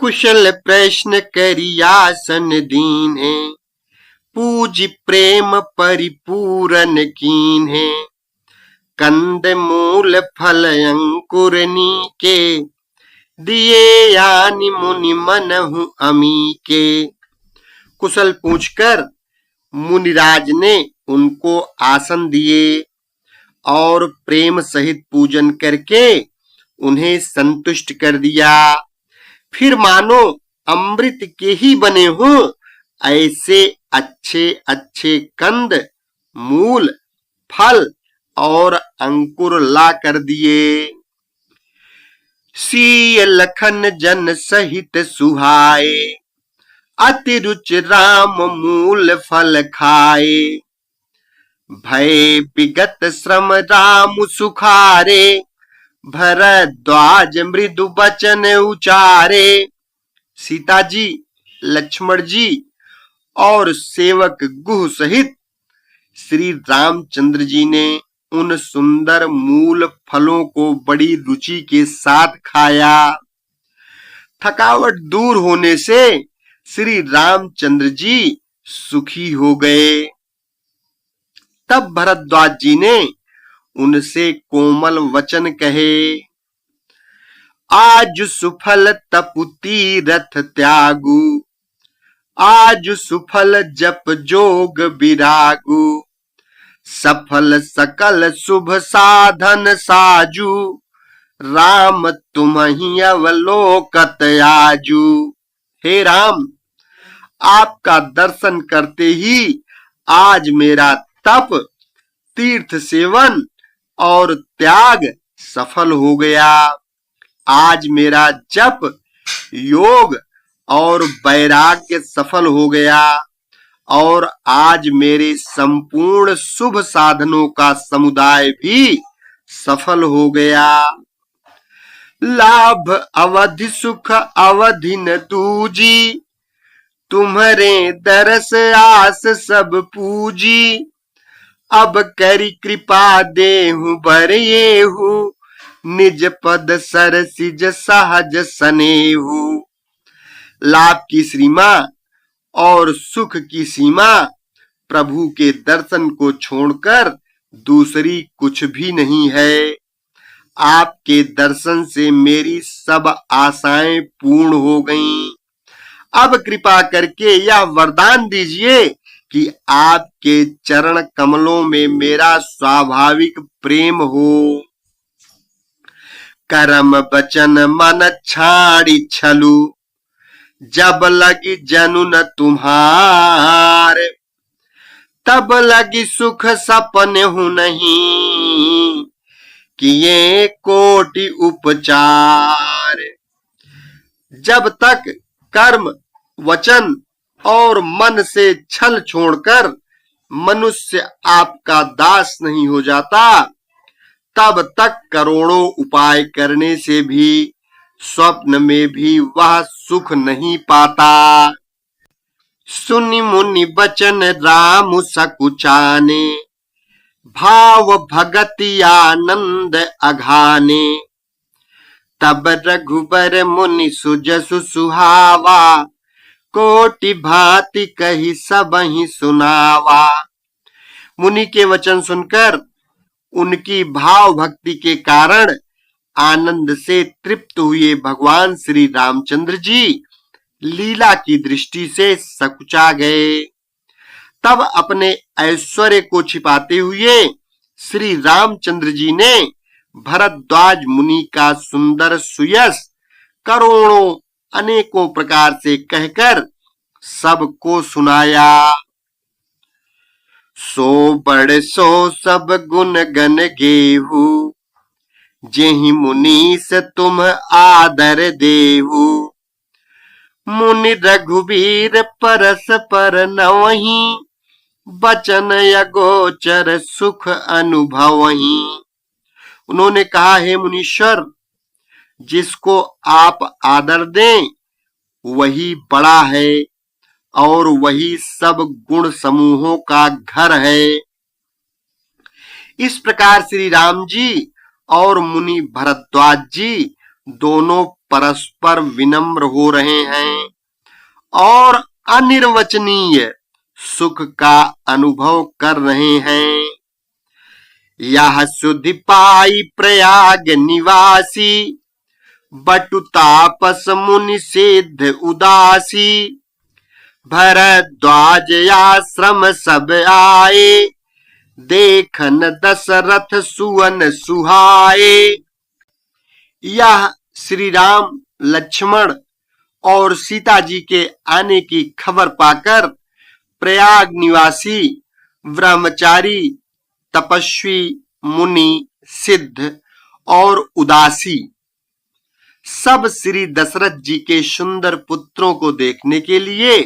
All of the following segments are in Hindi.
कुशल प्रश्न करियासन दीन्हे, पूज प्रेम परिपूरन कीन्हे। कंद मूल फल अंकुर नीके, दिए यानि मुनि मनहु अमी के। कुशल पूछकर मुनिराज ने उनको आसन दिए और प्रेम सहित पूजन करके उन्हें संतुष्ट कर दिया। फिर मानो अमृत के ही बने हों ऐसे अच्छे अच्छे कंद, मूल, फल और अंकुर ला कर दिए। सीय लखन जन सहित सुहाए, अति रुच राम मूल फल खाए। भय विगत श्रम राम सुखारे, भरद्वाज मृदु बचन उचारे। सीता जी, लक्ष्मण जी और सेवक गुह सहित श्री रामचंद्र जी ने उन सुंदर मूल फलों को बड़ी रुचि के साथ खाया। थकावट दूर होने से श्री रामचंद्र जी सुखी हो गए। तब भरद्वाज जी ने उनसे कोमल वचन कहे, आज सुफल तपु तीरथ त्यागु, आज सुफल जप जोग विरागु। सफल सकल शुभ साधन साजू, राम तुम्हि अवलोकत आजू। हे राम, आपका दर्शन करते ही आज मेरा तप, तीर्थ सेवन और त्याग सफल हो गया। आज मेरा जप, योग और वैराग्य सफल हो गया और आज मेरे संपूर्ण शुभ साधनों का समुदाय भी सफल हो गया। लाभ अवधि सुख अवधि न दूजी, तुम्हारे दरस आस सब पूजी। अब करी कृपा देहु बरयेहु, निज पद सरसिज सहज सनेहु। लाभ की सीमा और सुख की सीमा प्रभु के दर्शन को छोड़कर दूसरी कुछ भी नहीं है। आपके दर्शन से मेरी सब आशाएं पूर्ण हो गईं। अब कृपा करके यह वरदान दीजिए कि आपके चरण कमलों में मेरा स्वाभाविक प्रेम हो। कर्म वचन मन छाड़ी छलु, जब लगी जनु न तुम्हारे। तब लगी सुख सपने हूं नहीं, किए कोटि उपचार। जब तक कर्म, वचन और मन से छल छोड़कर मनुष्य आपका दास नहीं हो जाता, तब तक करोड़ों उपाय करने से भी स्वप्न में भी वह सुख नहीं पाता। सुनि मुनि बचन राम सकुचाने, भाव भगति आनंद अघाने। तब रघुबर मुनि सुजसु सुहावा, कोटि भांति कही सबहि सुनावा। मुनि के वचन सुनकर उनकी भाव भक्ति के कारण आनंद से तृप्त हुए भगवान श्री रामचंद्र जी लीला की दृष्टि से सकुचा गए। तब अपने ऐश्वर्य को छिपाते हुए श्री रामचंद्र जी ने भरद्वाज मुनि का सुंदर सुयश करोड़ों अनेकों प्रकार से कहकर सबको सुनाया। सो बड़ सो सब गुण गन गेहू, जेहि मुनीस तुम आदर देहु। मुनि रघुवीर परस पर नवहि, बचन अगोचर सुख अनुभवहि। उन्होंने कहा, हे मुनीश्वर, जिसको आप आदर दें वही बड़ा है और वही सब गुण समूहों का घर है। इस प्रकार श्री राम जी और मुनि भरद्वाज जी दोनों परस्पर विनम्र हो रहे हैं और अनिर्वचनीय सुख का अनुभव कर रहे हैं। यह सुधि पाई प्रयाग निवासी, बटु तापस मुनि सिद्ध उदासी। भरद्वाज आश्रम सब आए, देखन दशरथ सुवन सुहाए। यह श्री राम, लक्ष्मण और सीता जी के आने की खबर पाकर प्रयाग निवासी ब्रह्मचारी, तपस्वी, मुनि, सिद्ध और उदासी सब श्री दशरथ जी के सुंदर पुत्रों को देखने के लिए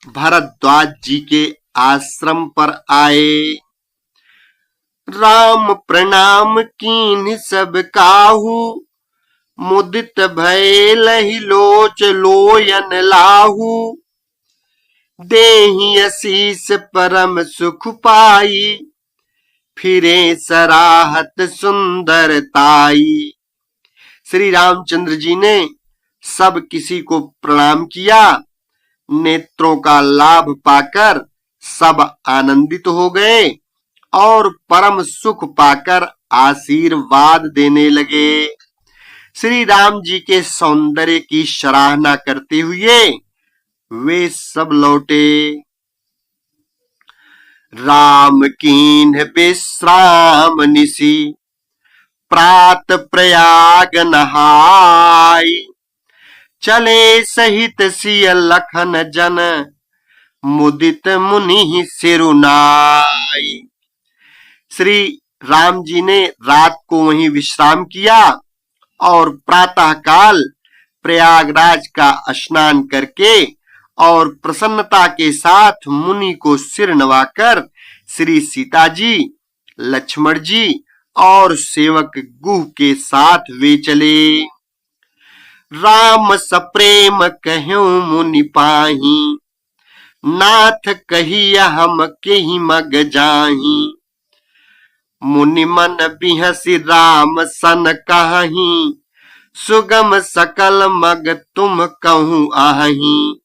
भरद्वाज जी के आश्रम पर आए। राम प्रणाम कीन्ह सब काहू, मुदित भय लहि लोच लोयन लाहू। देहि असीस परम सुख पाई, फिरे सराहत सुंदरताई। श्री रामचंद्र जी ने सब किसी को प्रणाम किया। नेत्रों का लाभ पाकर सब आनंदित हो गए और परम सुख पाकर आशीर्वाद देने लगे। श्री राम जी के सौंदर्य की सराहना करते हुए वे सब लौटे। राम कीन्ह विश्राम निशि, प्रात प्रयाग नहाई। चले सहित सिय लखन जन, मुदित मुनि सिरुनाई। श्री राम जी ने रात को वहीं विश्राम किया और प्रातः काल प्रयागराज का स्नान करके और प्रसन्नता के साथ मुनि को सिर नवाकर श्री सीता जी, लक्ष्मण जी और सेवक गुह के साथ वे चले। राम सप्रेम कह्यो मुनि पाही, नाथ कहिया हम केहि मग जाही। मुनि मन बिहसि राम सन कहि, सुगम सकल मग तुम कहूँ आही।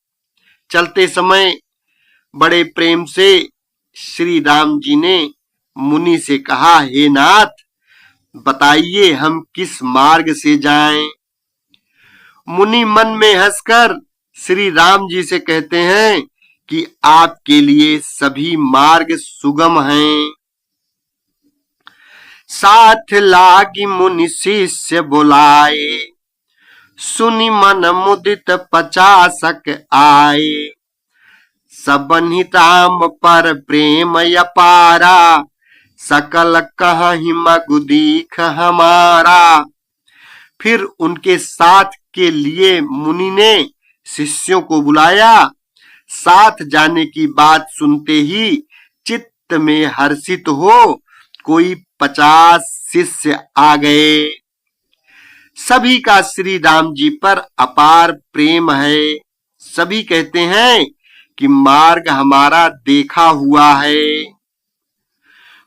चलते समय बड़े प्रेम से श्री राम जी ने मुनि से कहा, हे नाथ, बताइए हम किस मार्ग से जाएं। मुनि मन में हंसकर श्री राम जी से कहते हैं कि आपके लिए सभी मार्ग सुगम हैं। साथ लागी मुनि शिष्य बुलाए, सुनि मन मुदित 50 आए। सबनि राम पर प्रेम अपारा, सकल कहि मगु दीख हमारा। फिर उनके साथ के लिए मुनि ने शिष्यों को बुलाया। साथ जाने की बात सुनते ही चित्त में हर्षित हो कोई 50 शिष्य आ गए। सभी का श्री राम जी पर अपार प्रेम है। सभी कहते हैं कि मार्ग हमारा देखा हुआ है।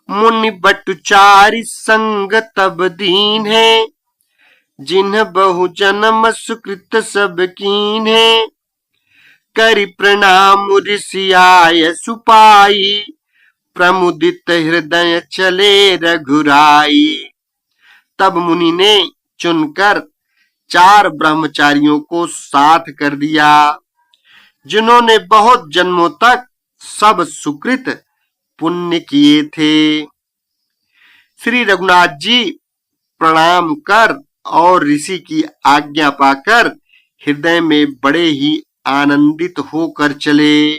मुनि बटुचारी संग तब दीन है, जिन्ह बहु जन्म सुकृत सब कीन है। करि प्रणाम ऋषि आय सुपाई, प्रमुदित हृदय चले रघुराई। तब मुनि ने चुनकर 4 ब्रह्मचारियों को साथ कर दिया, जिन्होंने बहुत जन्मों तक सब सुकृत पुण्य किए थे। श्री रघुनाथ जी प्रणाम कर और ऋषि की आज्ञा पाकर हृदय में बड़े ही आनंदित होकर चले।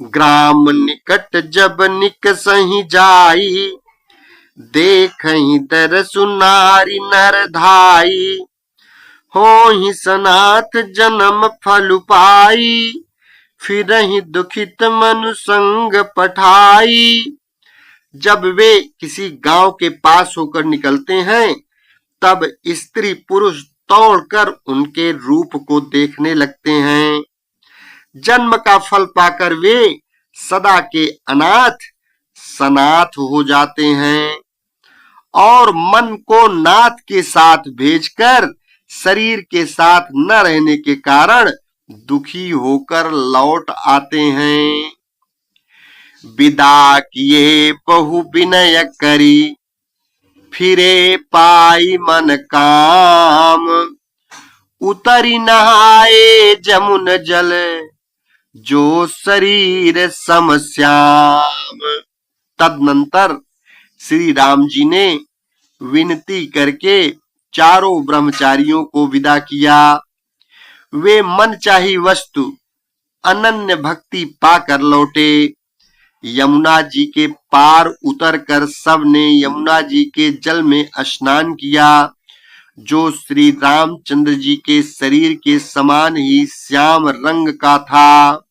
ग्राम निकट जब निकसहि जाई, देखहि दरसु नारी नर धाई। होहि सनाथ जन्म फल पाई, फिरहि दुखित मनु संग पठाई। जब वे किसी गांव के पास होकर निकलते हैं, तब स्त्री पुरुष दौड़कर उनके रूप को देखने लगते हैं। जन्म का फल पाकर वे सदा के अनाथ सनाथ हो जाते हैं और मन को नाथ के साथ भेजकर शरीर के साथ न रहने के कारण दुखी होकर लौट आते हैं। विदा किए बहु विनय करी, फिरे पाई मन काम। उतरी नहाए जमुन जल, जो शरीर समश्याम। तदनंतर श्री राम जी ने विनती करके चारों ब्रह्मचारियों को विदा किया। वे मनचाही वस्तु अनन्य भक्ति पाकर लौटे। यमुना जी के पार उतरकर सब ने यमुना जी के जल में स्नान किया, जो श्री रामचंद्र जी के शरीर के समान ही श्याम रंग का था।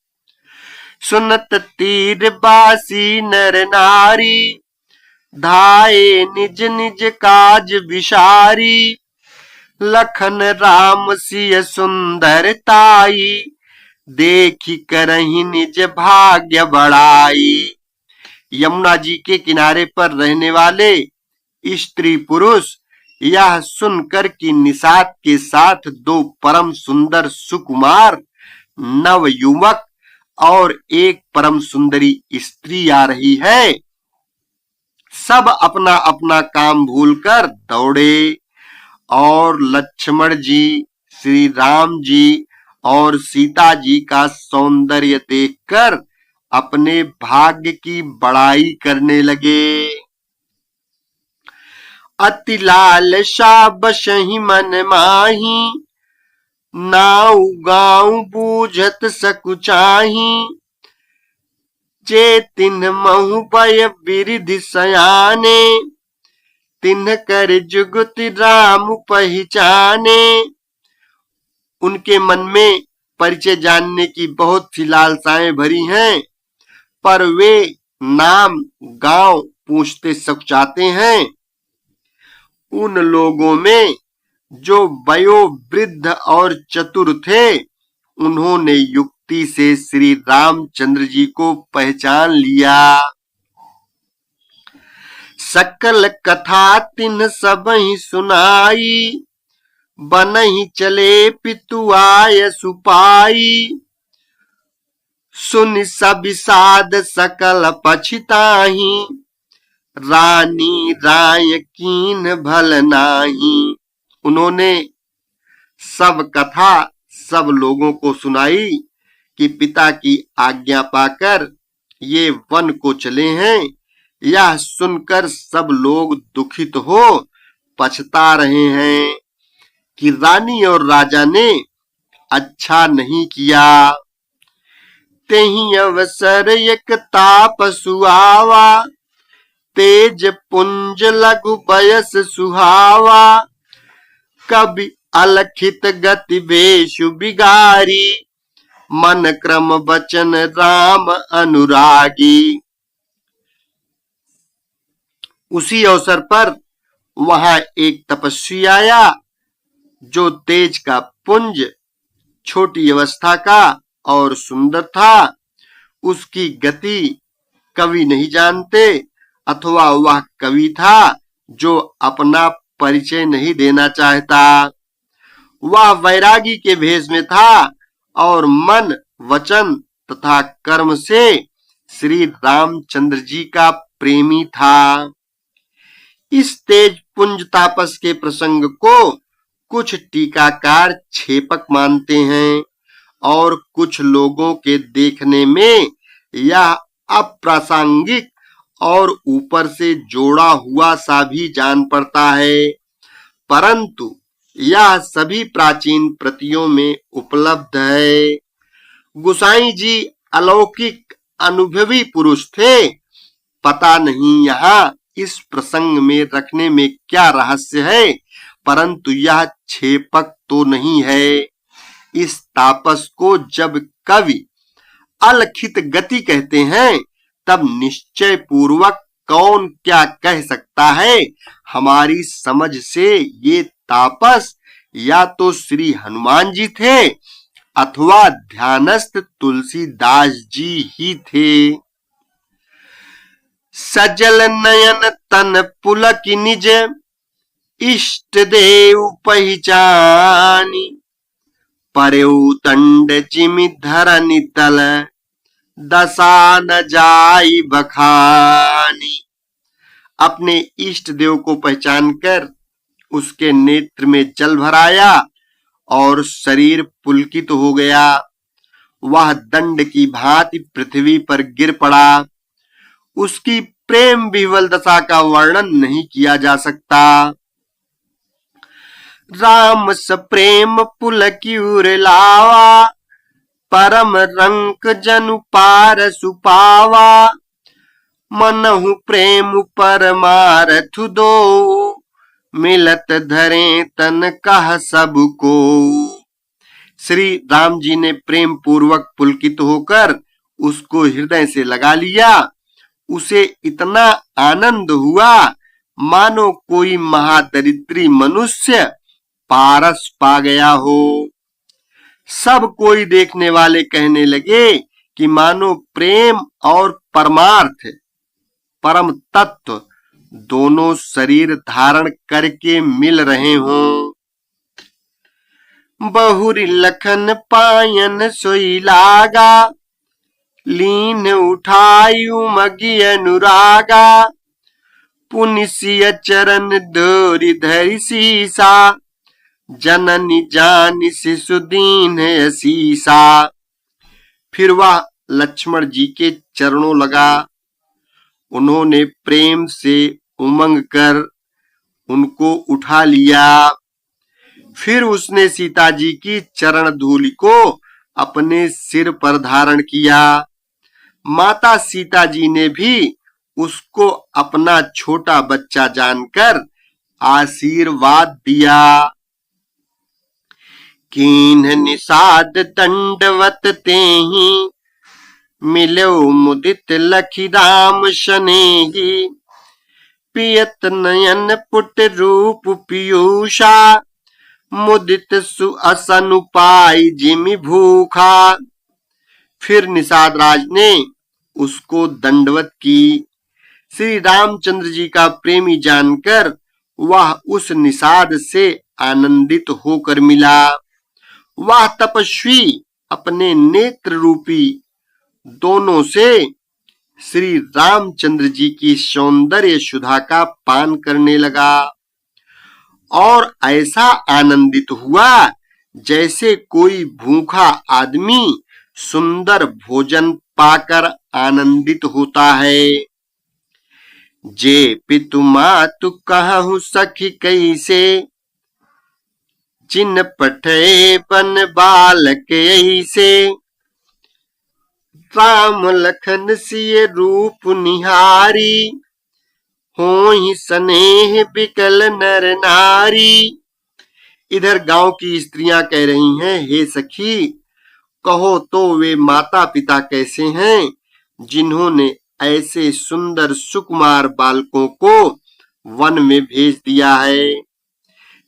सुनत तीर बासी नर नारी, धाये निज निज काज विसारी। लखन राम सिय सुंदरताई, देखी करही निज भाग्य बढ़ाई। यमुना जी के किनारे पर रहने वाले स्त्री पुरुष यह सुनकर कि निषाद के साथ दो परम सुंदर सुकुमार नव युवक और एक परम सुंदरी स्त्री आ रही है, सब अपना अपना काम भूलकर दौड़े और लक्ष्मण जी, श्री राम जी और सीता जी का सौंदर्य देखकर अपने भाग्य की बड़ाई करने लगे। अति लालसा बसहि मन माही, नाउ गाँव बूझत सकुचाही। जे तिन्ह महु भय बिरिधि सयाने, तिन्ह कर जुगति राम पहचाने। उनके मन में परिचय जानने की बहुत सी लालसाएं भरी हैं, पर वे नाम गांव पूछते सकुचाते हैं। उन लोगों में जो वयोवृद्ध और चतुर थे, उन्होंने युक्ति से श्री रामचंद्र जी को पहचान लिया। सकल कथा तिन्ह सबहि सुनाई, बनहि चले पितु आय सुपाई। सुनि सबिसाद सकल पछिताही, रानी राय कीन भल नाही। उन्होंने सब कथा सब लोगों को सुनाई कि पिता की आज्ञा पाकर ये वन को चले हैं। यह सुनकर सब लोग दुखित हो पछता रहे हैं कि रानी और राजा ने अच्छा नहीं किया। तेहि अवसर एक ताप सुहावा, तेज पुंज लघु बयस सुहावा। कवि अलखित गति भेषु बिगारी, मन क्रम वचन राम अनुरागी। उसी अवसर पर वहां एक तपस्वी आया, जो तेज का पुंज, छोटी अवस्था का और सुंदर था। उसकी गति कवि नहीं जानते, अथवा वह कवि था जो अपना परिचय नहीं देना चाहता। वह वैरागी के भेष में था और मन, वचन तथा कर्म से श्री रामचंद्र जी का प्रेमी था। इस तेज पुंज तापस के प्रसंग को कुछ टीकाकार छेपक मानते हैं और कुछ लोगों के देखने में यह अप्रासंगिक और ऊपर से जोड़ा हुआ सा भी जान पड़ता है, परंतु यह सभी प्राचीन प्रतियों में उपलब्ध है। गुसाई जी अलौकिक अनुभवी पुरुष थे। पता नहीं यहाँ इस प्रसंग में रखने में क्या रहस्य है, परंतु यह छेपक तो नहीं है। इस तापस को जब कवि अलखित गति कहते हैं, तब निश्चय पूर्वक कौन क्या कह सकता है। हमारी समझ से ये तापस या तो श्री हनुमान जी थे अथवा ध्यानस्थ तुलसीदास जी ही थे। सजल नयन तन पुलक निज, इष्ट देव पहचानी, परयु दंड जिमि धरनि तल, दशा न जाई बखानी। अपने इष्ट देव को पहचान कर उसके नेत्र में जल भराया और शरीर पुलकित हो गया। वह दंड की भांति पृथ्वी पर गिर पड़ा। उसकी प्रेम विह्वल दशा का वर्णन नहीं किया जा सकता। राम सप्रेम पुलकिउर लावा, परम रंक जनु पार सुपावा, मनहु प्रेम परमारथ दो, मिलत धरे तन कह सबको। श्री राम जी ने प्रेम पूर्वक पुलकित होकर उसको हृदय से लगा लिया। उसे इतना आनंद हुआ मानो कोई महादरिद्री मनुष्य पारस पा गया हो। सब कोई देखने वाले कहने लगे कि मानो प्रेम और परमार्थ, परम तत्व दोनों शरीर धारण करके मिल रहे हों। बहुरी लखन पायन सोई लागा, लीन उठायु मगी अनुरागा, पुनिसिय चरण धोरि धरि सीसा, जननी जानि शिशु दीन असीसा। फिर वह लक्ष्मण जी के चरणों लगा। उन्होंने प्रेम से उमंग कर उनको उठा लिया। फिर उसने सीता जी की चरण धूलि को अपने सिर पर धारण किया। माता सीता जी ने भी उसको अपना छोटा बच्चा जानकर आशीर्वाद दिया। कीन्ह निषाद दंडवत तेहि, मिलो मुदित लखी राम शनेहि, पियत नयन पुट रूप पीयूषा, मुदित सुअसन पाई जिमि भूखा। फिर निषाद राज ने उसको दंडवत की। श्री रामचंद्र जी का प्रेमी जानकर वह उस निषाद से आनंदित होकर मिला। वह तपस्वी अपने नेत्र रूपी दोनों से श्री रामचंद्र जी की सौंदर्य सुधा का पान करने लगा और ऐसा आनंदित हुआ जैसे कोई भूखा आदमी सुंदर भोजन पाकर आनंदित होता है। जे पितु मातु कहु सखी कैसे, जिन पठे बन बालक ऐसे, राम लखन सिय रूप निहारी, होहि स्नेह बिकल नर नारी। इधर गांव की स्त्रियां कह रही हैं, हे सखी, कहो तो वे माता पिता कैसे हैं जिन्होंने ऐसे सुंदर सुकुमार बालकों को वन में भेज दिया है।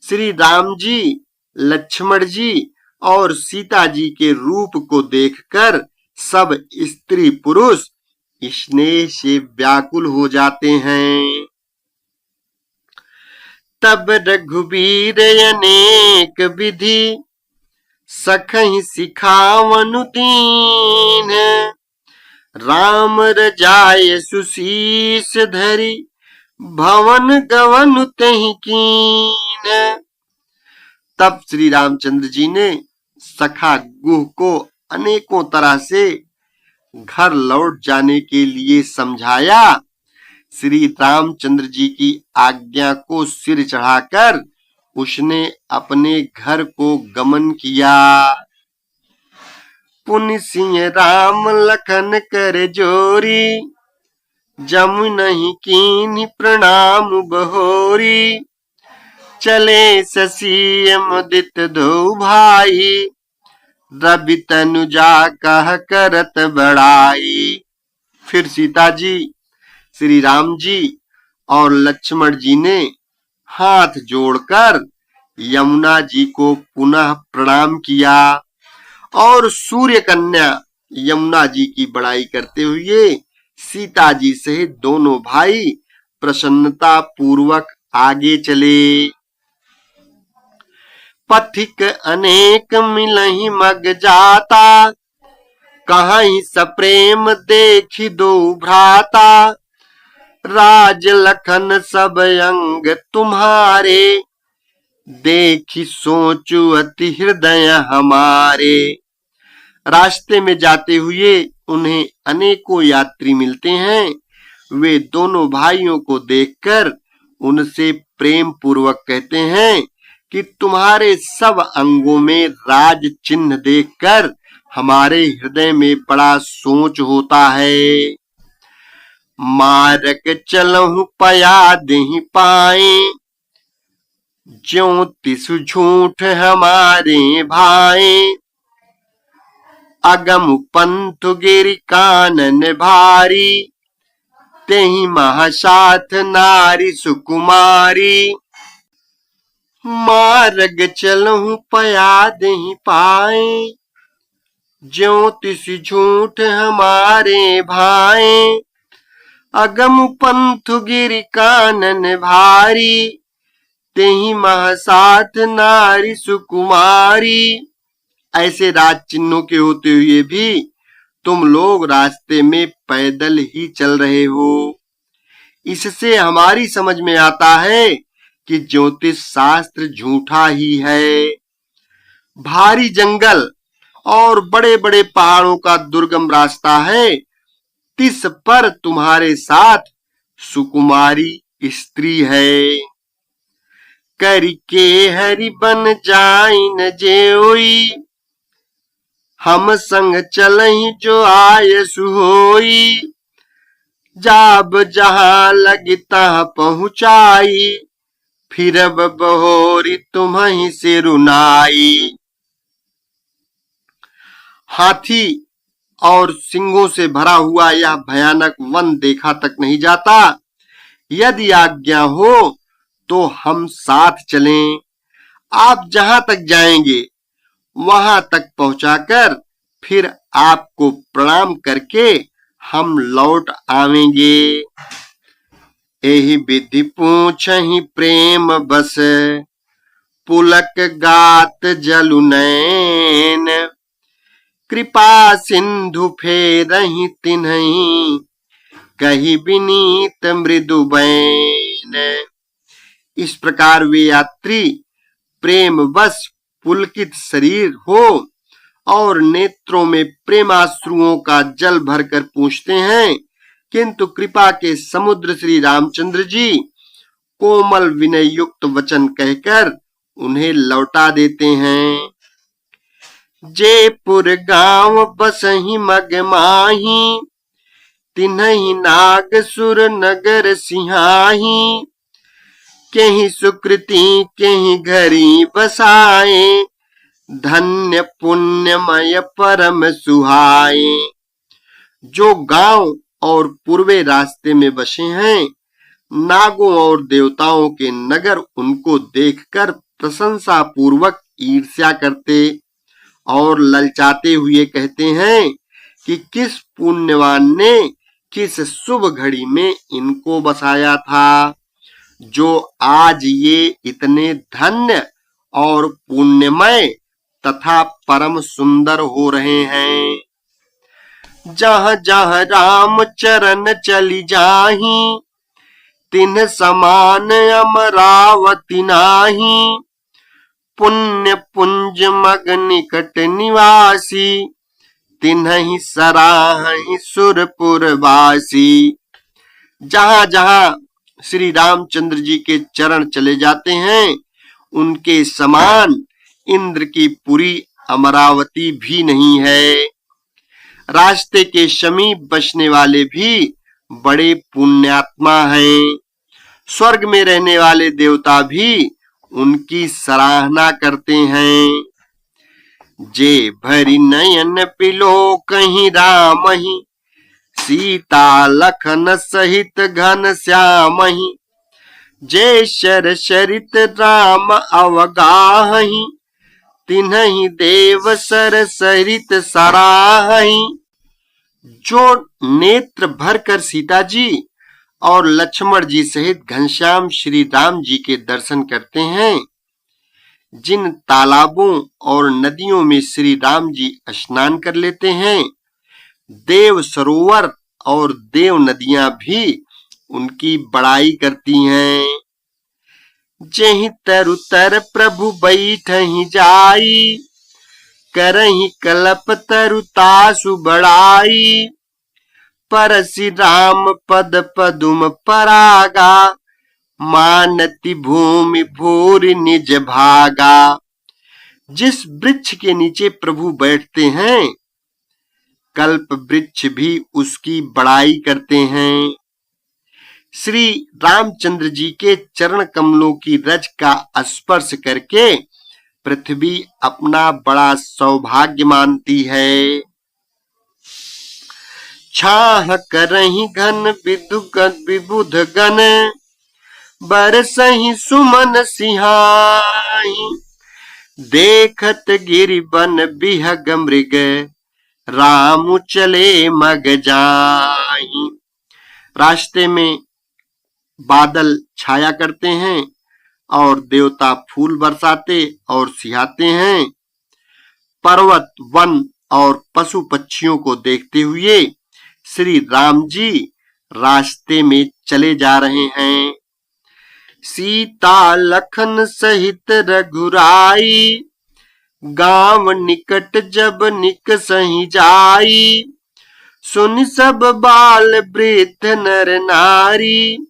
श्री राम जी, लक्ष्मण जी और सीता जी के रूप को देखकर सब स्त्री पुरुष स्नेह से व्याकुल हो जाते हैं। तब रघुबीर अनेक विधि, सखहि सिखावनु दीन, राम रजाय सुशीष धरि, भवन गवनु तहि कीन। तब श्री रामचंद्र जी ने सखा गुह को अनेकों तरह से घर लौट जाने के लिए समझाया। श्री रामचंद्र जी की आज्ञा को सिर चढ़ाकर उसने अपने घर को गमन किया। पुनि सिंह राम लखन कर जोरी, जमु नहीं कीन्हि प्रणाम बहोरी, चले शशि मुदित दो भाई, रवि तनुजा कह करत बड़ाई। फिर सीता जी, श्री राम जी और लक्ष्मण जी ने हाथ जोड़कर यमुना जी को पुनः प्रणाम किया और सूर्य कन्या यमुना जी की बड़ाई करते हुए सीता जी सहित दोनों भाई प्रसन्नता पूर्वक आगे चले। पथिक अनेक मिलहि मग जाता, कहीं सप्रेम देखी दो भ्राता। राज लखन सब अंग तुम्हारे, देखी सोचु अति हृदय हमारे। रास्ते में जाते हुए उन्हें अनेकों यात्री मिलते हैं। वे दोनों भाइयों को देखकर उनसे प्रेम पूर्वक कहते हैं कि तुम्हारे सब अंगों में राज चिन्ह देखकर हमारे हृदय में बड़ा सोच होता है। मारक चलहु पया देहि पाए, ज्यों तिस झूठ हमारे भाए। अगम पंथ गिरि कानन भारी, तेहि महासाथ नारी सुकुमारी। मार्ग चलहु पया देहि पाए, ज्यों तिस झूठ हमारे भाए। अगम पंथ गिरि कानन भारी, तेहि महासाथ नारी सुकुमारी। ऐसे राज चिन्हों के होते हुए भी तुम लोग रास्ते में पैदल ही चल रहे हो। इससे हमारी समझ में आता है कि ज्योतिष शास्त्र झूठा ही है। भारी जंगल और बड़े बड़े पहाड़ों का दुर्गम रास्ता है, तिस पर तुम्हारे साथ सुकुमारी स्त्री है। करके हरि बन जाइन जेओई, हम संग चलहि जो आयसु होई। जाब जहां लगी तहां पहुंचाई, फिरब बहोरी तुम्हि से रुनाई। हाथी और सिंहों से भरा हुआ यह भयानक वन देखा तक नहीं जाता। यदि आज्ञा हो तो हम साथ चलें। आप जहां तक जाएंगे वहां तक पहुंचाकर फिर आपको प्रणाम करके हम लौट आवेंगे। एहि विधि पूछहि प्रेम बस, पुलक गात जलु नैन। कृपा सिंधु फेरहि तिन्हि, कहि विनीत मृदु बैन। इस प्रकार वे यात्री प्रेम बस पुलकित शरीर हो और नेत्रों में प्रेमाश्रुओं का जल भरकर पूछते हैं, किंतु कृपा के समुद्र श्री रामचंद्र जी कोमल विनय युक्त वचन कहकर उन्हें लौटा देते हैं। जयपुर गांव बसहि मग माही, तिन्हि नाग सुर नगर सिंहाही। केहि सुकृति केहि घरी बसाए, धन्य पुण्यमय परम सुहाए। जो गांव और पूर्वे रास्ते में बसे हैं, नागों और देवताओं के नगर उनको देखकर प्रशंसा पूर्वक ईर्ष्या करते और ललचाते हुए कहते हैं कि किस पुण्यवान ने किस शुभ घड़ी में इनको बसाया था, जो आज ये इतने धन्य और पुण्यमय तथा परम सुंदर हो रहे हैं। जहाँ जहाँ राम चरण चली जाही, तिन्ह समान अमरावती नाही। पुण्य पुंज मग निकट निवासी, तिन्हि सराहि सुरपुर वासी। जहाँ जहाँ श्री रामचंद्र जी के चरण चले जाते हैं, उनके समान इंद्र की पुरी अमरावती भी नहीं है। रास्ते के समीप बसने वाले भी बड़े पुण्यात्मा हैं। स्वर्ग में रहने वाले देवता भी उनकी सराहना करते हैं। जे भरी नयन पिलो कहीं रामहि, सीता लखन सहित घन श्यामहि। जे शर शरित राम अवगाहहि, तिन्हि देव सर सरित सराहहि। जो नेत्र भरकर सीता जी और लक्ष्मण जी सहित घनश्याम श्री राम जी के दर्शन करते हैं, जिन तालाबों और नदियों में श्री राम जी स्नान कर लेते हैं, देव सरोवर और देव नदियां भी उनकी बड़ाई करती हैं। जेहि तरु तर प्रभु बैठहि जाई, करहि कलप तरु तासु बड़ाई। परसि राम पद पदुम परागा, मानति भूमि भूरि निज भागा। जिस वृक्ष के नीचे प्रभु बैठते हैं, कल्प वृक्ष भी उसकी बड़ाई करते हैं। श्री रामचंद्र जी के चरण कमलों की रज का स्पर्श करके पृथ्वी अपना बड़ा सौभाग्य मानती है। छाह करहि घन विबुध गण, बरसहि सुमन सिंहाई। देखत गिरि बन बिहग मृग, राम चले मग जाई। रास्ते में बादल छाया करते हैं और देवता फूल बरसाते और सिहाते हैं। पर्वत, वन और पशु पक्षियों को देखते हुए श्री राम जी रास्ते में चले जा रहे हैं। सीता लखन सहित रघुराई, गांव निकट जब निकसहि जाई। सुनि सब बाल वृद्ध नर नारी,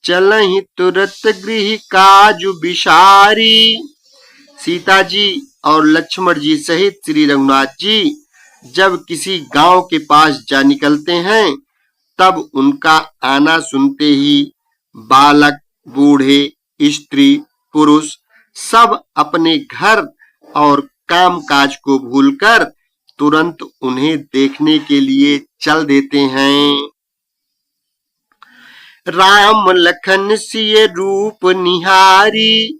चलहि तुरत गृह काजु बिसारी। सीता जी और लक्ष्मण जी सहित श्री रघुनाथ जी जब किसी गांव के पास जा निकलते हैं, तब उनका आना सुनते ही बालक, बूढ़े, स्त्री, पुरुष सब अपने घर और काम काज को भूलकर तुरंत उन्हें देखने के लिए चल देते हैं। राम लखन सिय रूप निहारी,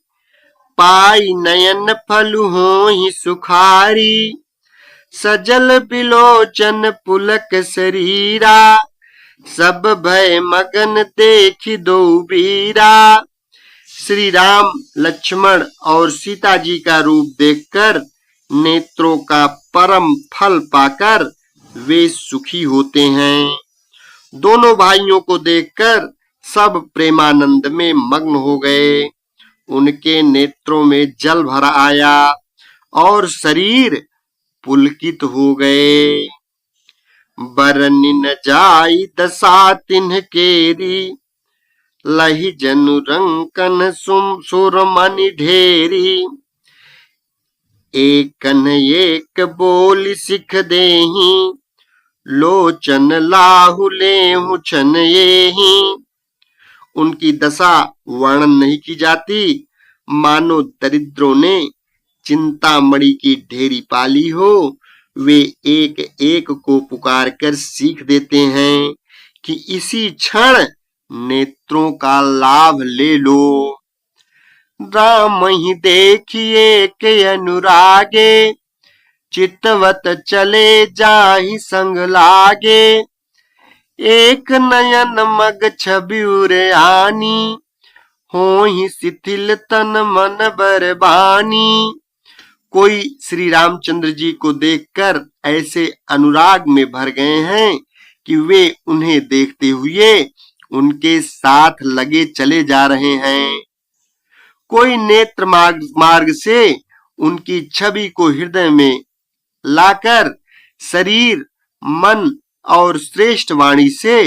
पाई नयन फलु होहि सुखारी। सजल बिलोचन पुलक शरीरा, सब भय मगन देखि दो वीरा। श्री राम, लक्ष्मण और सीता जी का रूप देखकर नेत्रों का परम फल पाकर वे सुखी होते हैं। दोनों भाइयों को देखकर सब प्रेमानंद में मग्न हो गए। उनके नेत्रों में जल भर आया और शरीर पुलकित हो गए। बरनि न जाई दशा तिन्ह केरी, लहि जनु रंकन सुरमणि ढेरी। एकन एक बोली सिख देहि, लोचन लाहु लेहु छन येहि। उनकी दशा वर्णन नहीं की जाती, मानो दरिद्रों ने चिंतामणि की ढेरी पाली हो। वे एक एक को पुकार कर सीख देते हैं कि इसी क्षण नेत्रों का लाभ ले लो। राम ही देखिए के अनुरागे, चितवत चले जाहि संग लागे। एक नयन मग छबिउर आनी, होहि शिथिल तन मन बरबानी। कोई श्री रामचंद्र जी को देखकर ऐसे अनुराग में भर गए हैं कि वे उन्हें देखते हुए उनके साथ लगे चले जा रहे हैं। कोई नेत्र मार्ग से उनकी छवि को हृदय में लाकर शरीर, मन और श्रेष्ठ वाणी से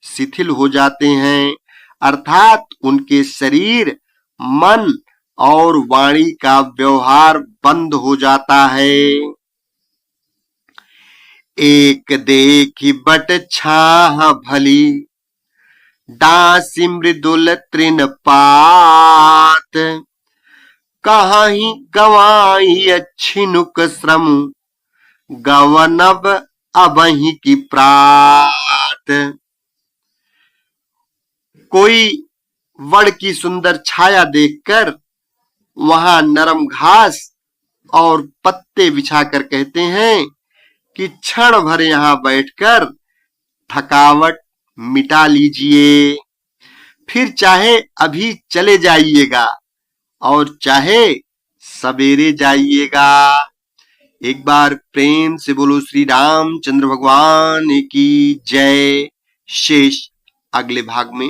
शिथिल हो जाते हैं, अर्थात उनके शरीर, मन और वाणी का व्यवहार बंद हो जाता है। एक देखी बट छाह भली, डांसी मृदुल तृण पात। कहाहि गवाई अच्छी नुक श्रम, गवनब अबहि की प्रात। कोई वड़ की सुंदर छाया देखकर वहां नरम घास और पत्ते बिछाकर कहते हैं कि क्षण भर यहां बैठकर थकावट मिटा लीजिए, फिर चाहे अभी चले जाइएगा और चाहे सवेरे जाइएगा। एक बार प्रेम से बोलो श्री रामचंद्र भगवान की जय। शेष अगले भाग में